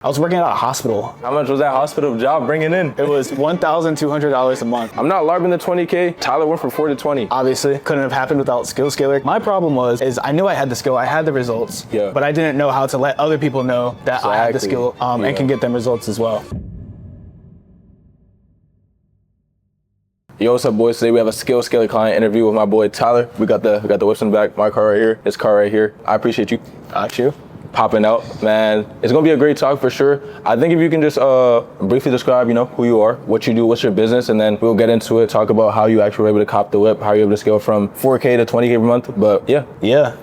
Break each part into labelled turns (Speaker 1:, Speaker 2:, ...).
Speaker 1: I was working at a hospital.
Speaker 2: How much was that hospital job bringing in?
Speaker 1: It was $1,200 a month.
Speaker 2: I'm not larping the 20K. Tyler went from 4 to 20.
Speaker 1: Obviously, couldn't have happened without Skill Scaler. My problem is I knew I had the skill, I had the results, but I didn't know how to let other people know that I had the skill and can get them results as well.
Speaker 2: Yo, what's up, boys? Today we have a Skill Scaler client interview with my boy Tyler. We got the whips in the back. My car right here. His car right here. I appreciate you.
Speaker 1: Got you.
Speaker 2: Popping out, man. It's gonna be a great talk for sure. I think if you can just briefly describe, who you are, what you do, what's your business, and then we'll get into it, talk about how you actually were able to cop the whip, how you're able to scale from 4K to 20K per month. But yeah.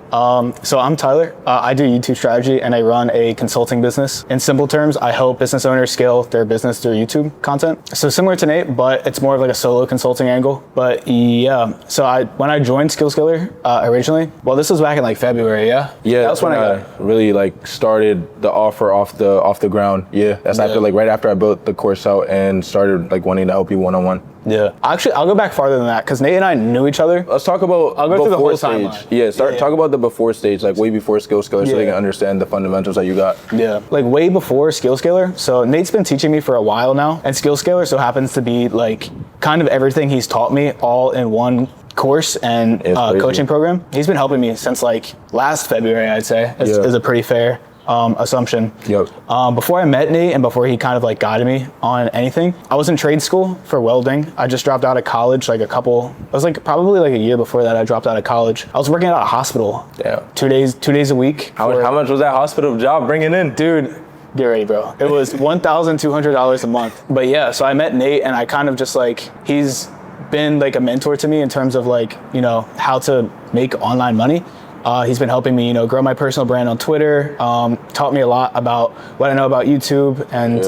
Speaker 1: So I'm Tyler. I do YouTube strategy and I run a consulting business. In simple terms, I help business owners scale their business through YouTube content. So similar to Nate, but it's more of like a solo consulting angle. But yeah, so when I joined Skill Scaler originally, well, this was back in like February, yeah?
Speaker 2: Yeah, that's when I really started the offer off the ground. Yeah, that's after right after I built the course out and started wanting to help you one-on-one.
Speaker 1: Yeah, actually, I'll go back farther than that because Nate and I knew each other.
Speaker 2: Let's talk about
Speaker 1: I'll go through the whole timeline.
Speaker 2: Yeah, talk about the before stage, way before Skill Scaler, so they can understand the fundamentals that you got.
Speaker 1: Yeah, way before Skill Scaler. So Nate's been teaching me for a while now, and Skill Scaler so happens to be kind of everything he's taught me all in one course and coaching program. He's been helping me since last February, I'd say, is a pretty fair assumption.
Speaker 2: Yep.
Speaker 1: Before I met Nate and before he kind of guided me on anything, I was in trade school for welding. I just dropped out of college it was probably a year before that I dropped out of college. I was working at a hospital.
Speaker 2: Yeah.
Speaker 1: 2 days a week.
Speaker 2: How much was that hospital job bringing in?
Speaker 1: Dude, get ready, bro. It was $1,200 a month. But yeah, so I met Nate and I kind of just he's been a mentor to me in terms of how to make online money. He's been helping me, grow my personal brand on Twitter, taught me a lot about what I know about YouTube. And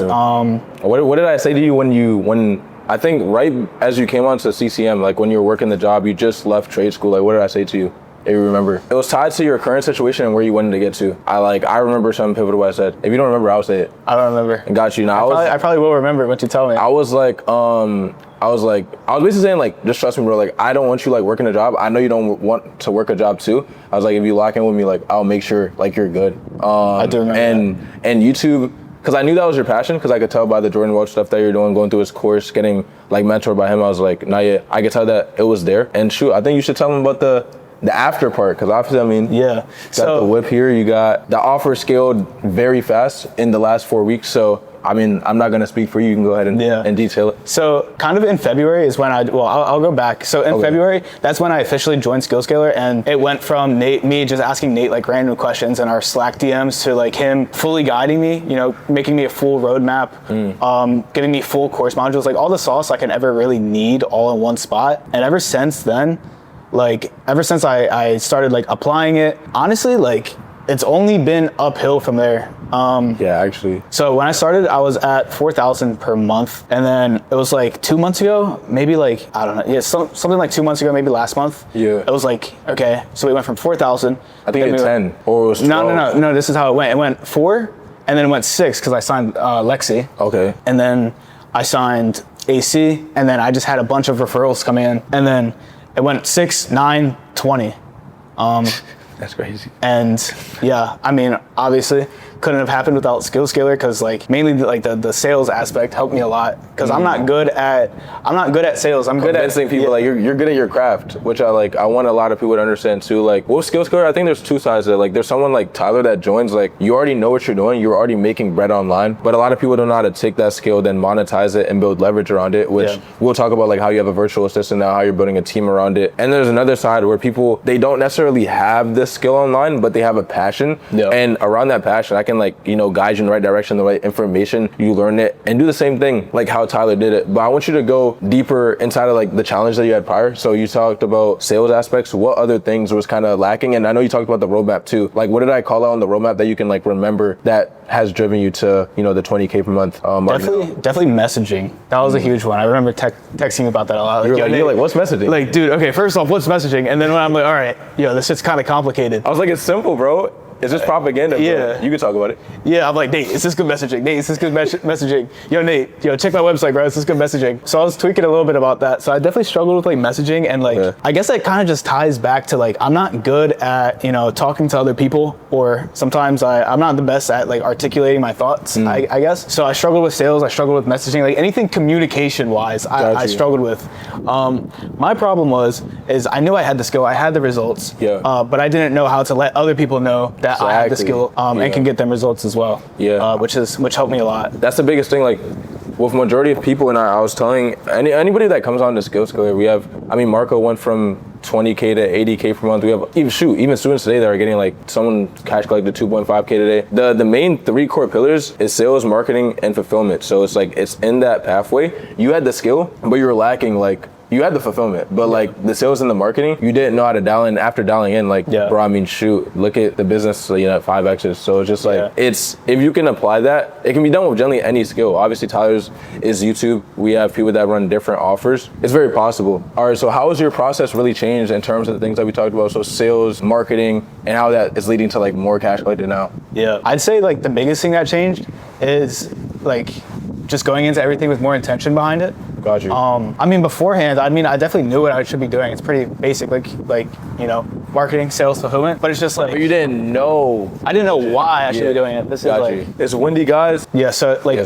Speaker 2: what did I say to you when I think right as you came onto CCM, when you were working the job, you just left trade school, what did I say to you? If you remember, it was tied to your current situation and where you wanted to get to. I remember something pivotal I said. If you don't remember, I'll say it.
Speaker 1: I don't remember.
Speaker 2: Got you. Now
Speaker 1: I probably will remember once you tell me.
Speaker 2: I was basically saying just trust me, bro. I don't want you working a job. I know you don't want to work a job too. I was if you lock in with me, I'll make sure you're good.
Speaker 1: I do remember that.
Speaker 2: And YouTube, because I knew that was your passion, because I could tell by the Jordan Welch stuff that you're doing, going through his course, getting mentored by him. I was not yet. I could tell that it was there. And shoot, I think you should tell him about the after part, because obviously,
Speaker 1: yeah.
Speaker 2: Got the whip here. You got the offer scaled very fast in the last 4 weeks. So, I'm not going to speak for you. You can go ahead and detail it.
Speaker 1: So kind of in February is when I'll go back. So in February, that's when I officially joined Skill Scaler, and it went from me just asking Nate random questions in our Slack DMs to him fully guiding me, making me a full roadmap, giving me full course modules, all the sauce I can ever really need all in one spot. And ever since then, ever since I started applying it, honestly, it's only been uphill from there.
Speaker 2: Yeah, actually. So
Speaker 1: when I started, I was at 4,000 per month, and then it was 2 months ago, maybe I don't know, yeah, something 2 months ago, maybe last month.
Speaker 2: Yeah.
Speaker 1: It was okay, so we went from 4,000.
Speaker 2: I think it's 10, or it was 12.
Speaker 1: No, this is how it went. It went 4, and then it went 6 because I signed Lexi.
Speaker 2: Okay.
Speaker 1: And then I signed AC, and then I just had a bunch of referrals come in, and then it went 6, 9, 20.
Speaker 2: That's crazy.
Speaker 1: And yeah, obviously couldn't have happened without Skill Scaler because mainly the sales aspect helped me a lot because I'm not good at sales. I'm good at
Speaker 2: convincing people you're good at your craft, which I want a lot of people to understand too. With Skill Scaler, I think there's two sides to it. There's someone like Tyler that joins, you already know what you're doing, you're already making bread online, but a lot of people don't know how to take that skill, then monetize it and build leverage around it, which we'll talk about how you have a virtual assistant now, how you're building a team around it. And there's another side where people, they don't necessarily have this skill online, but they have a passion. And around that passion, I can guide you in the right direction, the right information, you learn it and do the same thing how Tyler did it. But I want you to go deeper inside of the challenge that you had prior. So you talked about sales aspects. What other things was kind of lacking? And I know you talked about the roadmap too. What did I call out on the roadmap that you can remember that has driven you to the 20K per month?
Speaker 1: Definitely messaging. That was a huge one. I remember texting about that a lot.
Speaker 2: You're what's messaging?
Speaker 1: Dude, okay, first off, what's messaging? And then when I'm all right, this shit's kind of complicated.
Speaker 2: I was it's simple, bro. Is this propaganda, bro?
Speaker 1: Yeah.
Speaker 2: You can talk about it.
Speaker 1: Yeah, I'm like, Nate, is this good messaging? Nate, is this good messaging? Yo, Nate, check my website, bro. Is this good messaging? So I was tweaking a little bit about that. So I definitely struggled with like messaging, and like, I guess that kind of just ties back to like, I'm not good at, talking to other people, or sometimes I'm not the best at like articulating my thoughts, I guess. So I struggled with sales, I struggled with messaging, like anything communication wise, I struggled with. My problem is I knew I had the skill, I had the results, but I didn't know how to let other people know that I had the skill and can get them results as well. Which helped me a lot.
Speaker 2: That's the biggest thing. Like with majority of people, and I was telling anybody that comes on to Skillscaler, we have. I mean, Marco went from 20K to 80K per month. We have even students today that are getting like someone cash collected 2.5K today. The main 3 core pillars is sales, marketing, and fulfillment. So it's like it's in that pathway. You had the skill, but you were lacking like. You had the fulfillment, but like the sales and the marketing, you didn't know how to dial in. After dialing in, like, bro, I mean, shoot, look at the business, 5X's. So it's just like, it's, if you can apply that, it can be done with generally any skill. Obviously, Tyler's is YouTube. We have people that run different offers. It's very possible. All right, so how has your process really changed in terms of the things that we talked about? So sales, marketing, and how that is leading to like more cash collected now? Yeah,
Speaker 1: I'd say like the biggest thing that changed is like just going into everything with more intention behind it.
Speaker 2: Got you.
Speaker 1: I mean, beforehand, I definitely knew what I should be doing. It's pretty basic, like marketing, sales, fulfillment. But it's just like,
Speaker 2: but you didn't know.
Speaker 1: I didn't know why I should be doing it. This is like,
Speaker 2: it's windy, guys.
Speaker 1: Yeah. So like,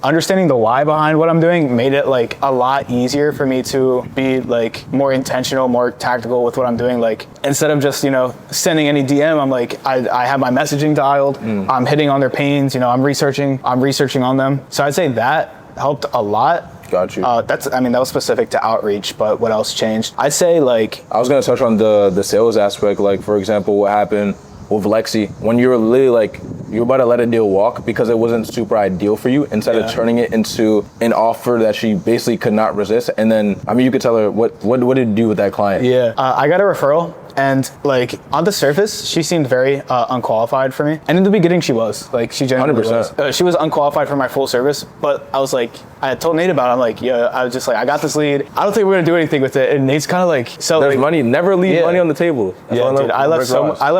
Speaker 1: understanding the why behind what I'm doing made it like a lot easier for me to be like more intentional, more tactical with what I'm doing. Like instead of just sending any DM, I'm like I have my messaging dialed. I'm hitting on their pains. I'm researching on them. So I'd say that helped a lot.
Speaker 2: Got you.
Speaker 1: That was specific to outreach, but what else changed? I'd say like,
Speaker 2: I was gonna touch on the sales aspect. Like for example, what happened with Lexi when you were literally like, you were about to let a deal walk because it wasn't super ideal for you, instead of turning it into an offer that she basically could not resist. And then, I mean, you could tell her what did you do with that client?
Speaker 1: I got a referral. And like on the surface, she seemed very unqualified for me. And in the beginning, she was like, she genuinely
Speaker 2: 100%.
Speaker 1: was. She was unqualified for my full service. But I was like, I had told Nate about it. I'm like, I was just like, I got this lead. I don't think we're gonna do anything with it. And Nate's kind of like, so
Speaker 2: there's
Speaker 1: like,
Speaker 2: money. Never leave money on the table.
Speaker 1: Dude, I left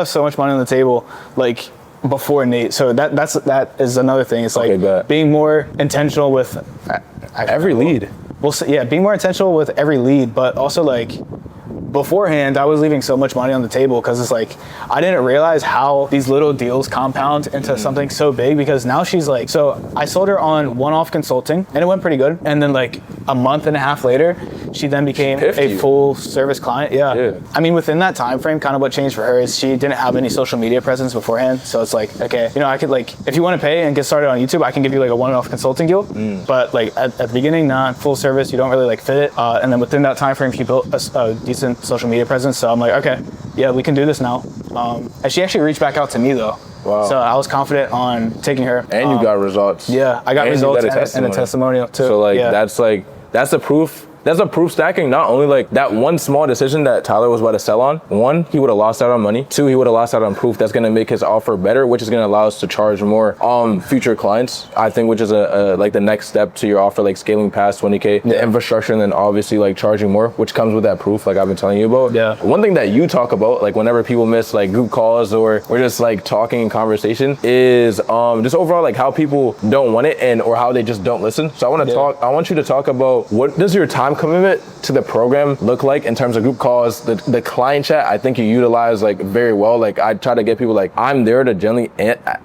Speaker 1: so much money on the table, like before Nate. So that is another thing. It's like being more intentional with
Speaker 2: every lead.
Speaker 1: Well, being more intentional with every lead, but also like, beforehand, I was leaving so much money on the table because it's like, I didn't realize how these little deals compound into something so big, because now she's like, so I sold her on one-off consulting and it went pretty good. And then like a month and a half later, she then became a full service client. I mean, within that time frame, kind of what changed for her is she didn't have any social media presence beforehand. So it's like, okay, I could like, if you want to pay and get started on YouTube, I can give you like a one-off consulting deal. But like at the beginning, full service, you don't really like fit it. And then within that time frame, she built a decent social media presence. So I'm like, okay, yeah, we can do this now. And she actually reached back out to me though.
Speaker 2: Wow.
Speaker 1: So I was confident on taking her.
Speaker 2: And you got results.
Speaker 1: Yeah, I got results and a testimonial too.
Speaker 2: So that's the proof. That's a proof stacking. Not only like that one small decision that Tyler was about to sell on. 1, he would have lost out on money. 2, he would have lost out on proof that's going to make his offer better, which is going to allow us to charge more future clients. I think, which is like the next step to your offer, like scaling past 20K, the infrastructure, and then obviously like charging more, which comes with that proof, like I've been telling you about.
Speaker 1: Yeah.
Speaker 2: One thing that you talk about, like whenever people miss like group calls or we're just like talking in conversation, is just overall like how people don't want it or how they just don't listen. So I want you to talk about, what does your time commitment to the program look like in terms of group calls, the client chat? I think you utilize like very well. Like I try to get people like, I'm there to generally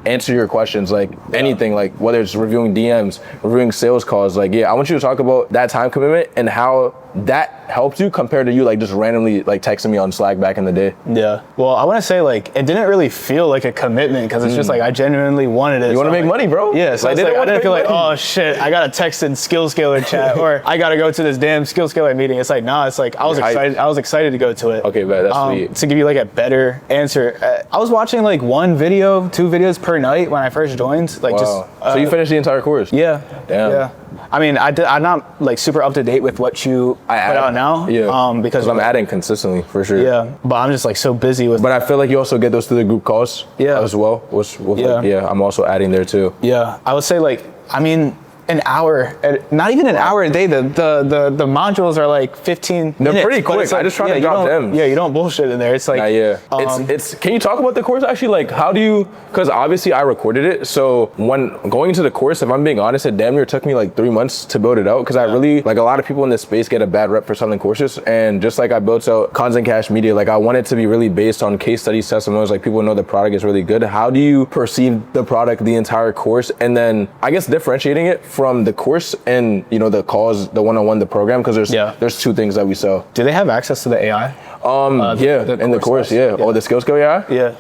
Speaker 2: answer your questions, like anything, like whether it's reviewing DMs, reviewing sales calls. Like, I want you to talk about that time commitment and how that helped you compared to you like just randomly like texting me on Slack back in the day. Yeah.
Speaker 1: Well, I want to say like it didn't really feel like a commitment because it's just like I genuinely wanted it.
Speaker 2: You want to make money, bro?
Speaker 1: Yeah. So I didn't feel like, oh shit, I got to text in Skillscaler chat or I got to go to this damn Skillscaler meeting. It's like, nah, it's like I was excited. I was excited to go to it.
Speaker 2: Okay, but that's sweet.
Speaker 1: To give you like a better answer, I was watching like 1 video, 2 videos per night when I first joined. Like
Speaker 2: so you finished the entire course?
Speaker 1: Yeah.
Speaker 2: Damn.
Speaker 1: Yeah. I mean, I'm not like super up to date with what you put out now.
Speaker 2: Yeah.
Speaker 1: Because
Speaker 2: I'm adding consistently for sure.
Speaker 1: Yeah. But I'm just like so busy with.
Speaker 2: But I feel like you also get those through the group calls. As well. I'm also adding there too.
Speaker 1: Yeah. I would say like, I mean, an hour, not even an hour a day. The modules are like 15
Speaker 2: They're
Speaker 1: minutes.
Speaker 2: pretty quick. I just try to drop them.
Speaker 1: Yeah, you don't bullshit in there. It's like,
Speaker 2: it's. Can you talk about the course actually? Like, how do you? Because obviously I recorded it. So when going into the course, if I'm being honest, it damn near took me like 3 months to build it out. Because I really like a lot of people in this space get a bad rep for selling courses, and just like I built out Content Cash Media, like I want it to be really based on case studies, testimonials. Like people know the product is really good. How do you perceive the product, the entire course, and then I guess differentiating it from the course and the calls, the one-on-one, the program? Because there's two things that we sell.
Speaker 1: Do they have access to the AI?
Speaker 2: In the course, yeah. Oh, the skill AI?
Speaker 1: Yeah.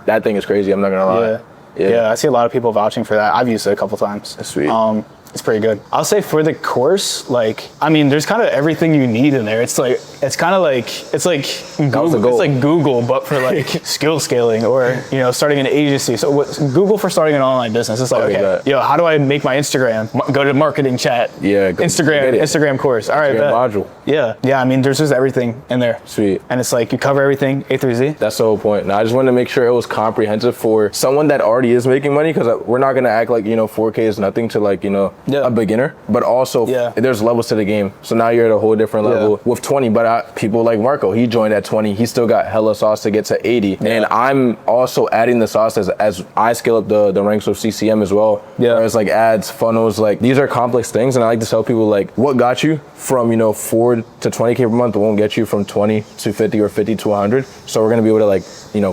Speaker 2: That thing is crazy. I'm not gonna lie.
Speaker 1: Yeah, I see a lot of people vouching for that. I've used it a couple times.
Speaker 2: That's sweet.
Speaker 1: It's pretty good. I'll say for the course, like, I mean, there's kind of everything you need in there. It's like Google. It's like Google, but for like skill scaling or, starting an agency. So what's Google for starting an online business? It's like, how do I make my Instagram? Go to marketing chat.
Speaker 2: Yeah.
Speaker 1: Instagram course. All right.
Speaker 2: Module.
Speaker 1: Yeah. I mean, there's just everything in there.
Speaker 2: Sweet.
Speaker 1: And it's like, you cover everything A through Z.
Speaker 2: That's the whole point. Now, I just wanted to make sure it was comprehensive for someone that already is making money, because we're not going to act like, 4K is nothing to like, a beginner, but also there's levels to the game. So now you're at a whole different level with 20, but people like Marco, he joined at 20. He still got hella sauce to get to 80. And I'm also adding the sauce as I scale up the ranks of CCM as well. Yeah. Whereas like ads, funnels, like these are complex things. And I like to tell people like what got you from, 4 to 20K per month won't get you from 20 to 50 or 50 to 100. So we're going to be able to like,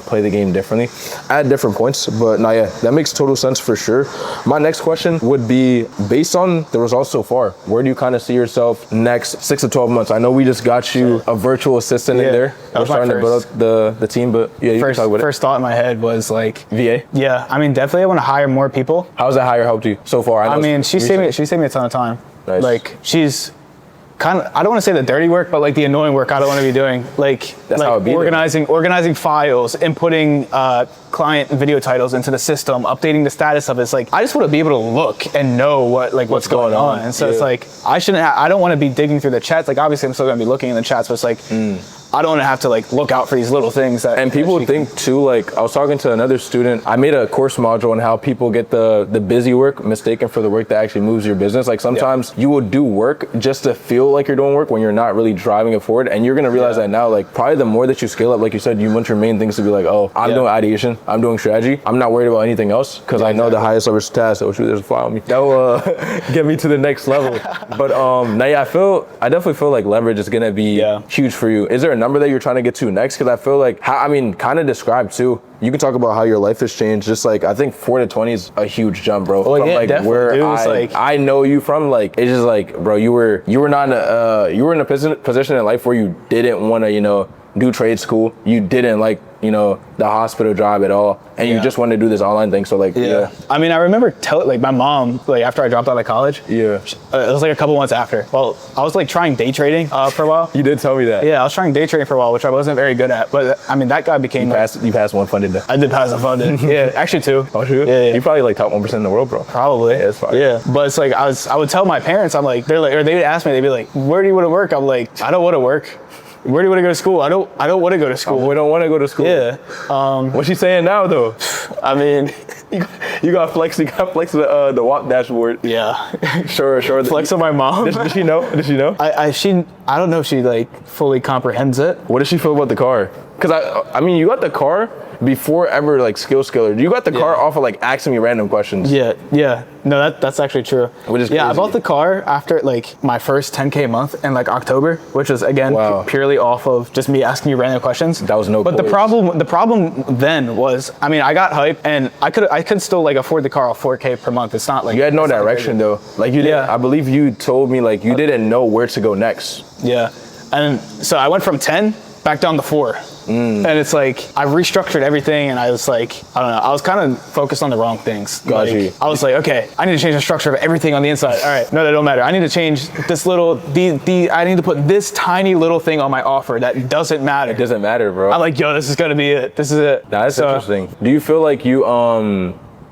Speaker 2: play the game differently at different points. But now, that makes total sense for sure. My next question would be, based on the results so far, where do you kind of see yourself next 6 to 12 months? I know we just got you a virtual assistant in there. We're starting to build up the team, but you can talk about it.
Speaker 1: First thought in my head was like
Speaker 2: VA.
Speaker 1: Yeah, I mean, definitely I want to hire more people.
Speaker 2: How's that hire helped you so far?
Speaker 1: I mean, she saved me a ton of time.
Speaker 2: Nice.
Speaker 1: Like she's kind of, I don't want to say the dirty work, but like the annoying work I don't want to be doing. Like,
Speaker 2: that's how it be
Speaker 1: organizing files, inputting client video titles into the system, updating the status of it. It's like, I just want to be able to look and know what's going on. And so it's like, I don't want to be digging through the chats. Like obviously I'm still going to be looking in the chats, but it's like, I don't want to have to like look out for these little things
Speaker 2: and people think too, like I was talking to another student, I made a course module on how people get the busy work mistaken for the work that actually moves your business. Like sometimes you will do work just to feel like you're doing work when you're not really driving it forward. And you're going to realize that now, like probably the more that you scale up, like you said, you want your main things to be like, oh, I'm doing ideation, I'm doing strategy, I'm not worried about anything else, because I know the highest leverage task, oh shoot, there's a fly on me, that will get me to the next level. But now I definitely feel like leverage is going to be huge for you. Is there a number that you're trying to get to next? Because I feel like, kind of describe too. You can talk about how your life has changed. Just like, I think 4 to 20 is a huge jump, bro.
Speaker 1: Well,
Speaker 2: from like where I know you from, like, it's just like, bro, you were not, you were in a position in life where you didn't want to, do trade school. You didn't like, the hospital job at all. And you just wanted to do this online thing. So like,
Speaker 1: I mean, I remember like my mom, like after I dropped out of college.
Speaker 2: Yeah.
Speaker 1: It was like a couple months after. Well, I was like trying day trading for a while.
Speaker 2: You did tell me that.
Speaker 1: Yeah, I was trying day trading for a while, which I wasn't very good at. But I mean, that guy became.
Speaker 2: You passed one funded day.
Speaker 1: I did pass a funded. Yeah, actually 2.
Speaker 2: Oh, sure?
Speaker 1: Yeah.
Speaker 2: You probably like top 1% in the world, bro.
Speaker 1: Probably.
Speaker 2: Yeah, it's fine.
Speaker 1: Yeah, but it's like I would tell my parents, I'm like, they're like, or they would ask me, they'd be like, where do you want to work? I'm like, I don't want to work. Where do you want to go to school? I don't want to go to school.
Speaker 2: We don't want to go to school.
Speaker 1: Yeah.
Speaker 2: What's she saying now though?
Speaker 1: I mean,
Speaker 2: you got flex the WAP dashboard.
Speaker 1: Yeah.
Speaker 2: Sure.
Speaker 1: Flex on my mom.
Speaker 2: Did she know?
Speaker 1: I don't know if she like fully comprehends it.
Speaker 2: What does she feel about the car? Because I mean, you got the car before ever like skill scaler. You got the car off of like asking me random questions.
Speaker 1: Yeah. No, that's actually true.
Speaker 2: Which is crazy.
Speaker 1: I bought the car after like my first 10K month in like October, which was again purely off of just me asking you random questions.
Speaker 2: That was no.
Speaker 1: But the problem then was, I mean, I got hype and I could still like afford the car off 4K per month. It's not like
Speaker 2: you had no direction though. Like you did. I believe you told me like you didn't know where to go next.
Speaker 1: Yeah, and so I went from 10 back down to 4. And it's like, I restructured everything and I was like, I don't know, I was kind of focused on the wrong things.
Speaker 2: Got you.
Speaker 1: I was like, okay, I need to change the structure of everything on the inside. All right, no, that don't matter. I need to change this I need to put this tiny little thing on my offer that doesn't matter.
Speaker 2: It doesn't matter, bro.
Speaker 1: I'm like, yo, this is gonna be it. This is it.
Speaker 2: That's interesting. Do you feel like you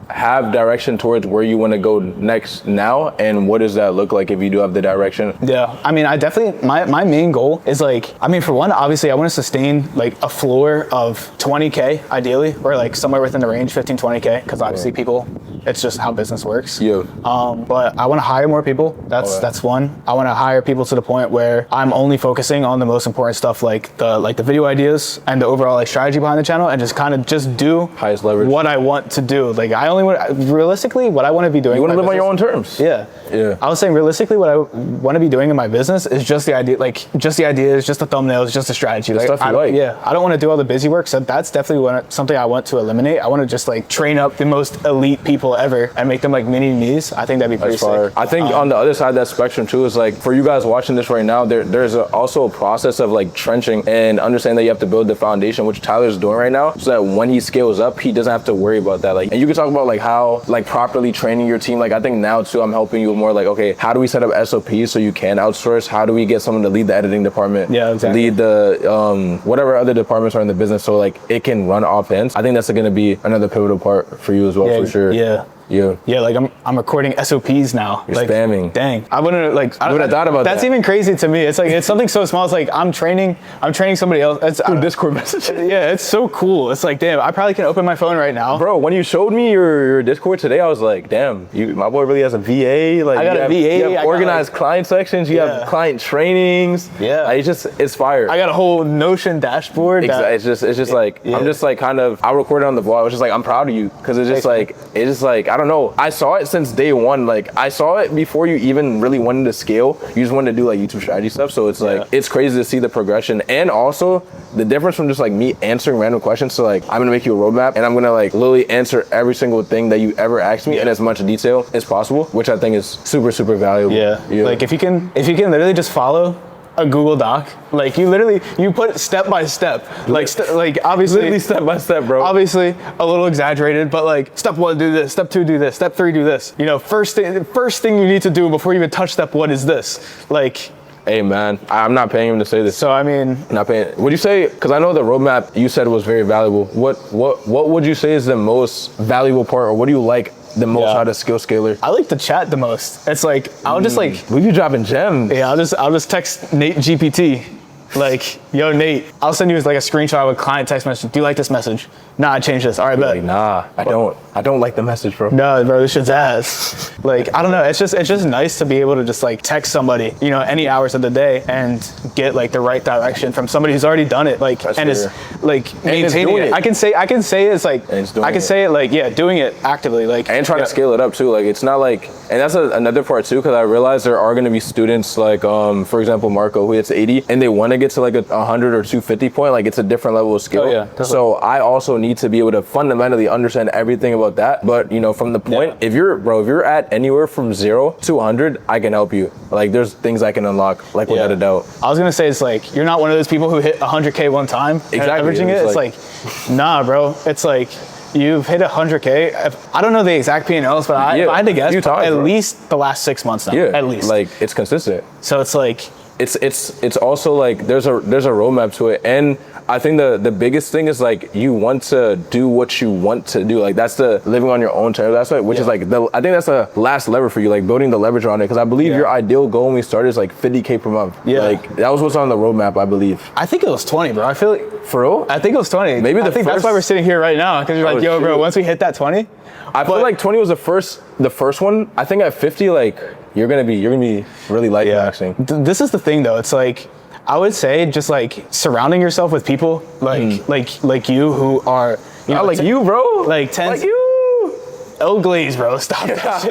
Speaker 2: have direction towards where you want to go next now, and what does that look like if you do have the direction?
Speaker 1: Yeah, I mean, I definitely, my main goal is like, I mean, for one, obviously I want to sustain like a floor of 20K ideally, or like somewhere within the range 15, 20K, because obviously people It's just how business works.
Speaker 2: Yeah.
Speaker 1: But I want to hire more people. That's one. I want to hire people to the point where I'm only focusing on the most important stuff, like the video ideas and the overall like strategy behind the channel, and just kind of just do
Speaker 2: highest leverage
Speaker 1: what I want to do. Like I only want, realistically, what I want to be doing.
Speaker 2: You want to live on your own terms.
Speaker 1: Yeah.
Speaker 2: Yeah.
Speaker 1: I was saying realistically, what I want to be doing in my business is just the idea, like just the ideas, just the thumbnails, just the strategy.
Speaker 2: The stuff you like.
Speaker 1: Yeah. I don't want to do all the busy work. So that's definitely something I want to eliminate. I want to just like train up the most elite people ever and make them like mini me's. I think that'd be pretty sick.
Speaker 2: I think on the other side of that spectrum too is like, for you guys watching this right now, there's also a process of like trenching and understanding that you have to build the foundation, which Tyler's doing right now, so that when he scales up, he doesn't have to worry about that. Like, and you can talk about like how like properly training your team. Like I think now too, I'm helping you more like, okay, how do we set up SOPs so you can outsource? How do we get someone to lead the editing department?
Speaker 1: Yeah, exactly.
Speaker 2: Lead the whatever other departments are in the business, so like it can run off ends. I think that's going to be another pivotal part for you as well, for sure.
Speaker 1: Yeah. Yeah, like I'm recording SOPs now.
Speaker 2: You're
Speaker 1: like,
Speaker 2: spamming.
Speaker 1: Dang, I wouldn't like. I
Speaker 2: would have thought about that.
Speaker 1: That's even crazy to me. It's like it's something so small. It's like I'm training somebody else. It's
Speaker 2: Discord message.
Speaker 1: Yeah, it's so cool. It's like, damn, I probably can open my phone right now.
Speaker 2: Bro, when you showed me your Discord today, I was like, damn, my boy really has a VA. Like
Speaker 1: I got a VA.
Speaker 2: You have organized client sections. You have client trainings.
Speaker 1: Yeah,
Speaker 2: like, it's fire.
Speaker 1: I got a whole Notion dashboard.
Speaker 2: It's just like I'm just like kind of. I recorded on the vlog. I was just like, I'm proud of you, because it's just like I don't know. I saw it since day one. Like I saw it before you even really wanted to scale. You just wanted to do like YouTube strategy stuff. So it's like it's crazy to see the progression, and also the difference from just like me answering random questions. So like I'm gonna make you a roadmap, and I'm gonna like literally answer every single thing that you ever asked me in as much detail as possible, which I think is super valuable.
Speaker 1: Yeah. Like if you can literally just follow a Google Doc, like you put step by step, like obviously
Speaker 2: literally step by step, bro.
Speaker 1: Obviously a little exaggerated, but like step 1 do this, step 2 do this, step 3 do this. You know, first thing you need to do before you even touch step 1 is this. Like,
Speaker 2: hey man, I'm not paying him to say this.
Speaker 1: So I mean,
Speaker 2: not paying. Would you say? Because I know the roadmap you said was very valuable. What would you say is the most valuable part, or what do you like the most out of Skill Scaler?
Speaker 1: I like to chat the most. It's like I'll just like
Speaker 2: we be dropping gems.
Speaker 1: Yeah, I'll just text Nate GPT, like, yo Nate, I'll send you like a screenshot of a client text message. Do you like this message? Nah, I changed this. All right, bet.
Speaker 2: Like, nah, I don't like the message, bro.
Speaker 1: No, bro, this shit's ass. Like, I don't know. It's just nice to be able to just like text somebody, you know, any hours of the day and get like the right direction from somebody who's already done it. Like, and is like maintaining it. I can say it's like I can say it like doing it actively, like,
Speaker 2: and trying to scale it up too. Like it's not like, and that's another part too, because I realized there are going to be students like for example Marco, who hits 80 and they want to get to like a 100 or 250 point. Like it's a different level of skill.
Speaker 1: Oh, yeah, definitely.
Speaker 2: So I also need to be able to fundamentally understand everything about that. But you know, from the point, if you're at anywhere from 0 to 100, I can help you. Like there's things I can unlock, like without a doubt.
Speaker 1: I was gonna say, it's like you're not one of those people who hit 100K one time.
Speaker 2: Exactly.
Speaker 1: Averaging it. It's like nah, bro. It's like you've hit 100K. I don't know the exact P&Ls, but if I had to guess, at least the last 6 months now.
Speaker 2: Yeah,
Speaker 1: at least.
Speaker 2: Like it's consistent.
Speaker 1: So it's like
Speaker 2: it's also like there's a roadmap to it, and I think the biggest thing is like you want to do what you want to do. Like that's the living on your own terms. That's what, which is like I think that's the last lever for you, like building the leverage around it. Because I believe your ideal goal when we started is like 50K per month. Yeah, like that was what's on the roadmap, I believe.
Speaker 1: I think it was 20, bro. I feel like
Speaker 2: for real.
Speaker 1: I think it was 20.
Speaker 2: Maybe I
Speaker 1: think that's why we're sitting here right now, because you're like, yo, bro. Once we hit that 20,
Speaker 2: I feel like 20 was the first one. I think at 50, like you're gonna be really light maxing.
Speaker 1: This is the thing though. It's like I would say just like surrounding yourself with people like you who are
Speaker 2: like you, bro.
Speaker 1: Like 10.
Speaker 2: Like you.
Speaker 1: El Glaze, bro. Stop that shit.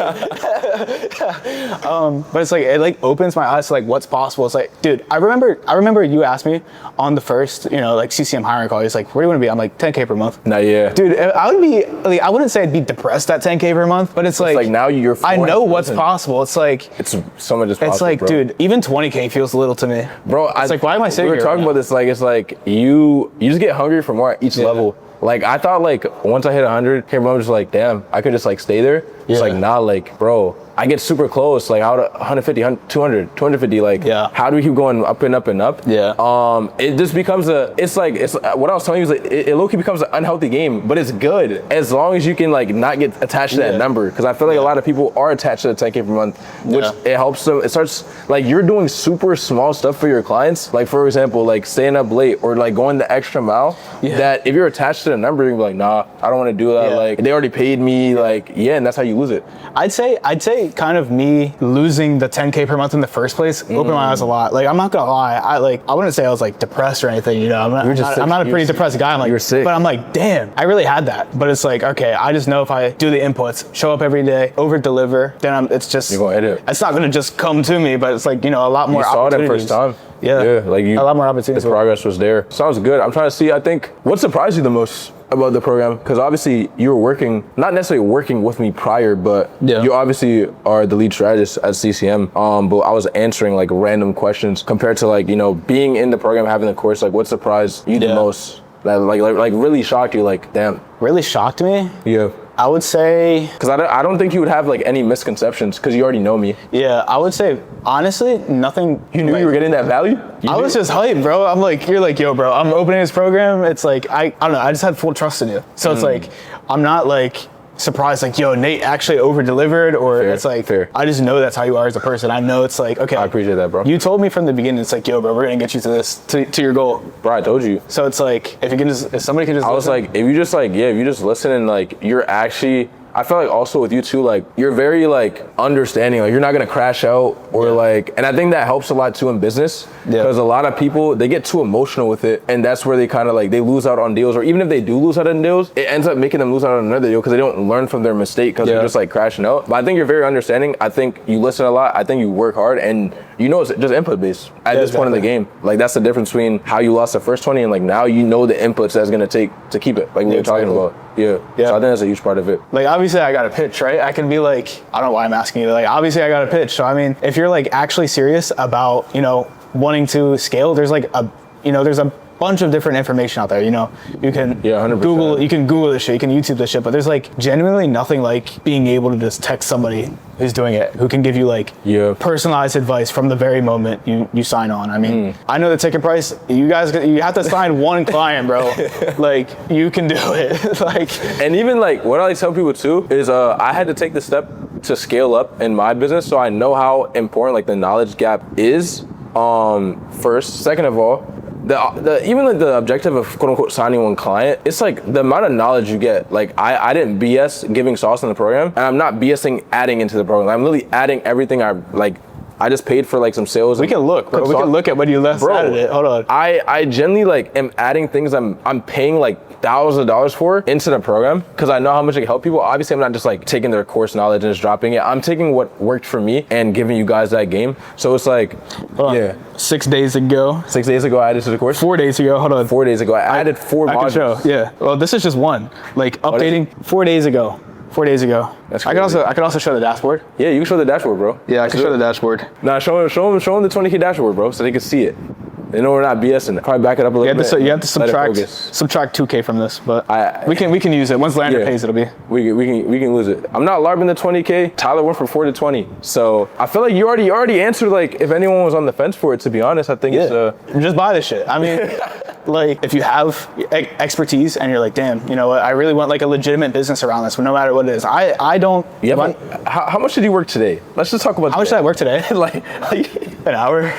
Speaker 1: But it's like it like opens my eyes to like what's possible. It's like, dude, I remember you asked me on the first, like CCM hiring call. He's like, where do you want to be? I'm like 10K per month.
Speaker 2: Nah, yeah.
Speaker 1: Dude, I would be like, I wouldn't say I'd be depressed at 10K per month, but it's like
Speaker 2: now you're.
Speaker 1: I know what's possible. It's like
Speaker 2: it's so much is possible.
Speaker 1: It's like,
Speaker 2: bro.
Speaker 1: Dude, even 20K feels little to me,
Speaker 2: bro.
Speaker 1: It's like, why am I saying?
Speaker 2: We were talking about this. Like, it's like you just get hungry for more at each level. Like I thought, like once I hit 100K, I was just like, damn, I could just like stay there. It's like, nah, like, bro, I get super close, like how to 150, 200, 250, like how do we keep going up and up and up? It just becomes it's what I was telling you is like, it low-key becomes an unhealthy game, but it's good as long as you can like not get attached to that number, because I feel like a lot of people are attached to the 10K per month, which it helps them. It starts like you're doing super small stuff for your clients, like for example, like staying up late or like going the extra mile, that if you're attached to the number, you're like, nah, I don't want to do that. Like they already paid me, like and that's how you lose it.
Speaker 1: I'd say kind of me losing the 10K per month in the first place opened my eyes a lot. Like I'm not gonna lie, I wouldn't say I was like depressed or anything, you know. I'm not a pretty depressed guy. I'm like,
Speaker 2: you're sick.
Speaker 1: But I'm like, damn, I really had that. But it's like, okay, I just know if I do the inputs, show up every day, over deliver, then it's just,
Speaker 2: you're gonna hit it.
Speaker 1: It's not gonna just come to me, but it's like, you know, a lot more
Speaker 2: you saw
Speaker 1: opportunities.
Speaker 2: It first time.
Speaker 1: Like a lot more opportunities.
Speaker 2: The progress was there. Sounds good. I'm trying to see, I think, what surprised you the most about the program? Because obviously you were working, not necessarily working with me prior, but you obviously are the lead strategist at CCM. But I was answering like random questions compared to like, you know, being in the program, having the course. Like what surprised you the most? That like really shocked you? Like, damn.
Speaker 1: Really shocked me?
Speaker 2: Yeah.
Speaker 1: I would say,
Speaker 2: because I don't think you would have like any misconceptions because you already know me.
Speaker 1: Yeah, I would say honestly nothing.
Speaker 2: You knew you were getting that value?
Speaker 1: I was just hyped, bro. I'm like, you're like, yo, bro, I'm opening this program. It's like I don't know. I just had full trust in you. So it's like I'm not like surprised, like, yo, Nate actually over delivered, or it's like I just know that's how you are as a person. I know it's like, okay,
Speaker 2: I appreciate that, bro.
Speaker 1: You told me from the beginning. It's like, yo, bro, we're gonna get you to this to your goal,
Speaker 2: bro. I told you.
Speaker 1: So it's like if somebody can just
Speaker 2: was like, if you just like if you just listen and like you're actually, I feel like also with you too, like you're very like understanding, like you're not gonna crash out or like, and I think that helps a lot too in business, because a lot of people, they get too emotional with it, and that's where they kind of like, they lose out on deals, or even if they do lose out on deals, it ends up making them lose out on another deal because they don't learn from their mistake because they're just like crashing out. But I think you're very understanding. I think you listen a lot. I think you work hard, and you know it's just input based at this point in the game. Like that's the difference between how you lost the first 20 and like now you know the inputs that's gonna take to keep it, like we were talking about. So I think that's a huge part of it.
Speaker 1: Like obviously I got a pitch, right? I can be like, I don't know why I'm asking you, like obviously I got a pitch. So I mean, if you're like actually serious about, you know, wanting to scale, there's like there's a bunch of different information out there, you know. You can
Speaker 2: 100%.
Speaker 1: Google this shit, you can YouTube this shit, but there's like genuinely nothing like being able to just text somebody who's doing it, who can give you like personalized advice from the very moment you sign on. I mean, I know the ticket price, you have to sign one client, bro. Like you can do it. Like,
Speaker 2: and even like what I like tell people too is I had to take the step to scale up in my business, so I know how important like the knowledge gap is. First, second of all, even like the objective of quote unquote signing one client, it's like the amount of knowledge you get. Like I didn't BS giving sauce in the program, and I'm not BSing adding into the program. I'm literally adding everything I just paid for like some sales.
Speaker 1: We can look, bro. We can look at when you left added it. Hold on.
Speaker 2: I genuinely like am adding things I'm paying like thousands of dollars for into the program because I know how much it can help people. Obviously, I'm not just like taking their course knowledge and just dropping it. I'm taking what worked for me and giving you guys that game. So it's like,
Speaker 1: 6 days ago.
Speaker 2: 6 days ago, I added to the course.
Speaker 1: 4 days ago. Hold on.
Speaker 2: 4 days ago, I added 4 modules.
Speaker 1: I can show. Yeah. Well, this is just one. Like updating 4 days ago. 4 days ago.
Speaker 2: That's
Speaker 1: I could also show the dashboard.
Speaker 2: Yeah, you can show the dashboard, bro.
Speaker 1: Yeah, I can show the dashboard.
Speaker 2: Nah, show them the 20K dashboard, bro, so they can see it. They know we're not BSing. Probably back it up a little bit.
Speaker 1: You have to subtract 2K from this, but we can use it. Once Lander pays, it'll be.
Speaker 2: We can lose it. I'm not larping the 20K. Tyler went from 4 to 20. So I feel like you already answered, like, if anyone was on the fence for it, to be honest. I think it's
Speaker 1: just buy this shit. I mean, like, if you have expertise and you're like, damn, you know what, I really want like a legitimate business around this, no matter what it is. I don't.
Speaker 2: Yeah, how much did you work today? Let's just talk about
Speaker 1: how much did I work today?
Speaker 2: like
Speaker 1: an hour.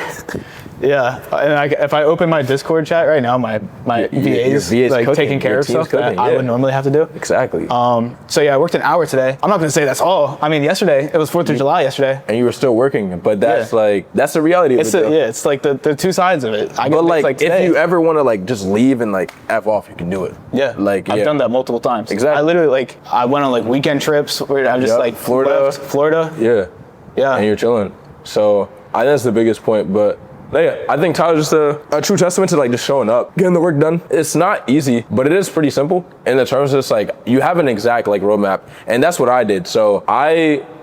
Speaker 1: Yeah, and if I open my Discord chat right now, my VA's like taking care of stuff that I would normally have to do.
Speaker 2: Exactly.
Speaker 1: So yeah, I worked an hour today. I'm not gonna say that's all. I mean, yesterday it was 4th of July yesterday,
Speaker 2: and you were still working. But that's that's the reality of it.
Speaker 1: It's like the two sides of it.
Speaker 2: But like if you ever want to like just leave and like F off, you can do it.
Speaker 1: Yeah, like I've done that multiple times.
Speaker 2: Exactly.
Speaker 1: I literally I went on like weekend trips where I'm just like Florida. Yeah.
Speaker 2: And you're chilling. So I think that's the biggest point, but. Yeah, I think Tyler's just a true testament to like just showing up, getting the work done. It's not easy, but it is pretty simple in the terms of just like you have an exact like roadmap, and that's what I did. So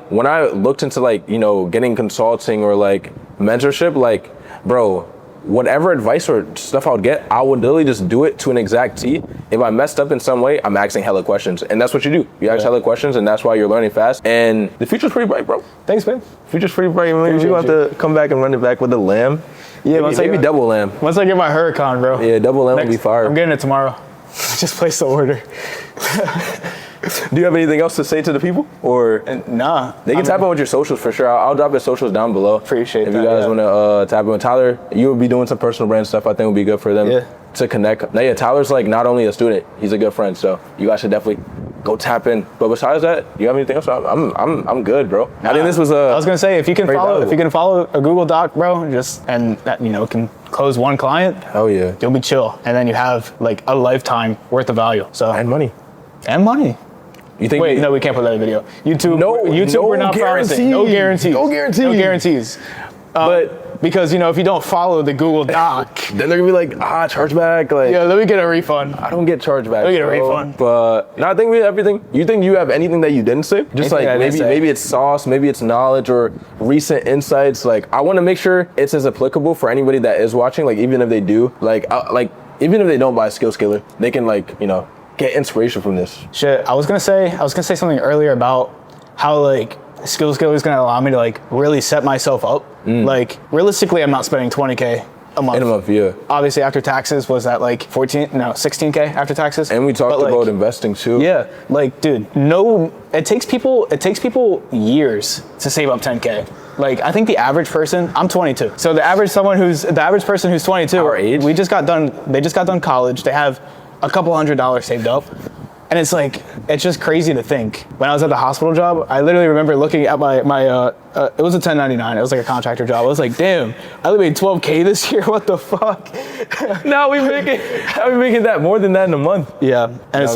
Speaker 2: when I looked into like, you know, getting consulting or like mentorship, like, bro, whatever advice or stuff I would get, I would literally just do it to an exact T. If I messed up in some way, I'm asking hella questions. And that's what you do. You ask hella questions, and that's why you're learning fast. And the future's pretty bright, bro.
Speaker 1: Thanks, man.
Speaker 2: Future's pretty bright. You're going to have to come back and run it back with the lamb. Yeah, maybe double lamb.
Speaker 1: Once I get my Huracan, bro.
Speaker 2: Yeah, double lamb would be fire.
Speaker 1: I'm getting it tomorrow. Just place the order.
Speaker 2: Do you have anything else to say to the people? Or
Speaker 1: nah.
Speaker 2: They can tap in with your socials for sure. I'll drop your socials down below.
Speaker 1: Appreciate
Speaker 2: if
Speaker 1: that.
Speaker 2: If you guys want to tap in with Tyler, you will be doing some personal brand stuff. I think would be good for them to connect. Now, yeah, Tyler's like not only a student, he's a good friend. So you guys should definitely go tap in. But besides that, you have anything else? I'm good, bro. Nah, I think this was I
Speaker 1: was gonna say if you can follow a Google Doc, bro, and that can close one client.
Speaker 2: Hell yeah.
Speaker 1: You'll be chill, and then you have like a lifetime worth of value. So
Speaker 2: and money.
Speaker 1: You think? Wait, no, we can't put that in video. YouTube, we're not promising. No guarantees. But because if you don't follow the Google Doc,
Speaker 2: then they're gonna be like, chargeback. Like,
Speaker 1: yeah, let me get a refund.
Speaker 2: I don't get chargeback.
Speaker 1: Let me get a refund.
Speaker 2: But no, I think we have everything. You think you have anything that you didn't say? Just like maybe it's sauce, maybe it's knowledge or recent insights. Like, I want to make sure it's as applicable for anybody that is watching. Like, even if they do, even if they don't buy Skill Scaler, they can get inspiration from this.
Speaker 1: Shit, I was gonna say something earlier about how Skill Scaler is gonna allow me to really set myself up. Like realistically, I'm not spending 20K a month.
Speaker 2: In a month, yeah.
Speaker 1: Obviously, after taxes, was that 16K after taxes?
Speaker 2: And we talked about investing too.
Speaker 1: Yeah, dude, it takes people years to save up 10K. I think the average person, I'm 22. So the average person who's 22,
Speaker 2: our age,
Speaker 1: they just got done college. They have a couple $100s saved up. And it's just crazy to think. When I was at the hospital job, I literally remember looking at my it was a 1099. It was like a contractor job. I was like, damn, I only made 12K this year. What the fuck?
Speaker 2: Now we making that more than that in a month.
Speaker 1: Yeah, and it's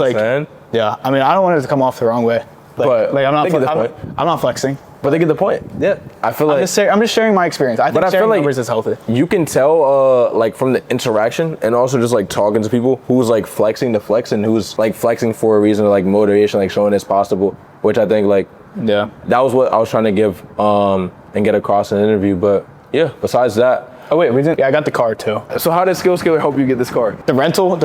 Speaker 1: yeah. I mean, I don't want it to come off the wrong way. I'm not flexing.
Speaker 2: But they get the point.
Speaker 1: Yeah,
Speaker 2: I feel
Speaker 1: I'm just sharing my experience. I think sharing numbers is healthy.
Speaker 2: You can tell, from the interaction and also just talking to people who's flexing to flex and who's flexing for a reason, motivation, showing it's possible. Which I think that was what I was trying to give and get across in an interview. But yeah, besides that.
Speaker 1: Oh wait, we didn't. Yeah, I got the car too.
Speaker 2: So how did Skill Scaler help you get this car?
Speaker 1: The rental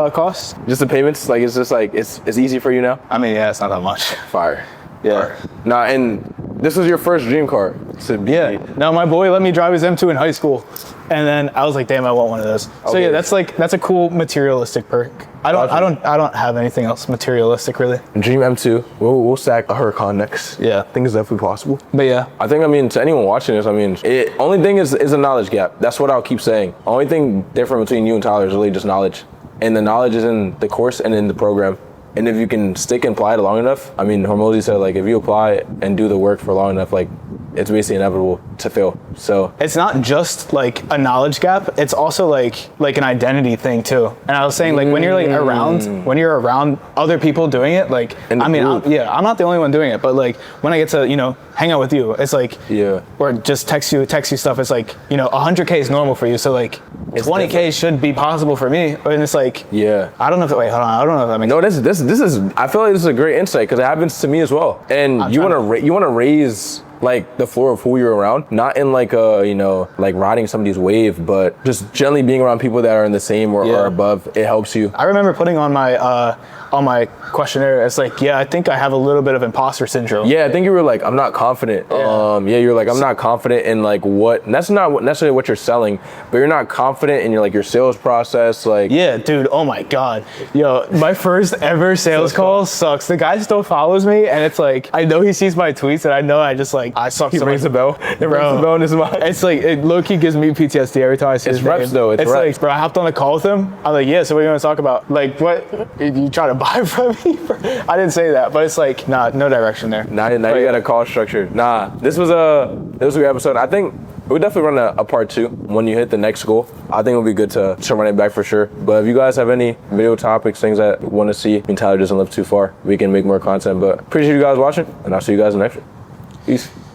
Speaker 1: costs.
Speaker 2: Just the payments. It's just it's easy for you now.
Speaker 1: I mean, yeah, it's not that much.
Speaker 2: Fire.
Speaker 1: Yeah.
Speaker 2: Nah, and this was your first dream car.
Speaker 1: Yeah. No, my boy let me drive his M2 in high school, and then I was like, damn, I want one of those. Okay. So yeah, that's a cool materialistic perk. I don't have anything else materialistic really.
Speaker 2: Dream M2. We'll stack a Huracan next.
Speaker 1: Yeah.
Speaker 2: I think it's definitely possible.
Speaker 1: But yeah.
Speaker 2: I think to anyone watching this, only thing is a knowledge gap. That's what I'll keep saying. Only thing different between you and Tyler is really just knowledge, and the knowledge is in the course and in the program. And if you can stick and apply it long enough, Hormozy said, if you apply and do the work for long enough, it's basically inevitable to fail. So
Speaker 1: it's not just a knowledge gap. It's also like an identity thing too. And I was saying when you're around other people doing it, I'm not the only one doing it, but when I get to hang out with you, it's or just text you stuff. It's 100K is normal for you, so 20K should be possible for me. And it's
Speaker 2: yeah.
Speaker 1: I don't know if hold on. I don't know if that makes
Speaker 2: sense. No, this is. I feel like this is a great insight because it happens to me as well. And you want to raise the floor of who you're around, not in riding somebody's wave, but just generally being around people that are in the same or above. It helps you.
Speaker 1: I remember putting on my questionnaire, it's I think I have a little bit of imposter syndrome.
Speaker 2: Yeah, I think you were I'm not confident. Yeah, you were I'm not confident in what, and that's not necessarily what you're selling, but you're not confident in your sales process.
Speaker 1: Yeah, dude, oh my God. Yo, my first ever sales call sucks. The guy still follows me, and it's I know he sees my tweets, and I know I just I suck so much.
Speaker 2: He rings a bell. It rings a bell in his mind.
Speaker 1: It's it low-key gives me PTSD every time I see his name.
Speaker 2: Reps though, it's reps.
Speaker 1: Bro, I hopped on a call with him. I'm yeah, so what are you going to talk about? What? You trying to buy from me? I didn't say that, but it's nah, no direction there.
Speaker 2: Now you got a call structure. Nah, this was a great episode. I think we'll definitely run a part 2 when you hit the next goal. I think it'll be good to run it back for sure. But if you guys have any video topics, things that you want to see, Tyler doesn't live too far, we can make more content. But appreciate you guys watching, and I'll see you guys in the next one. Peace.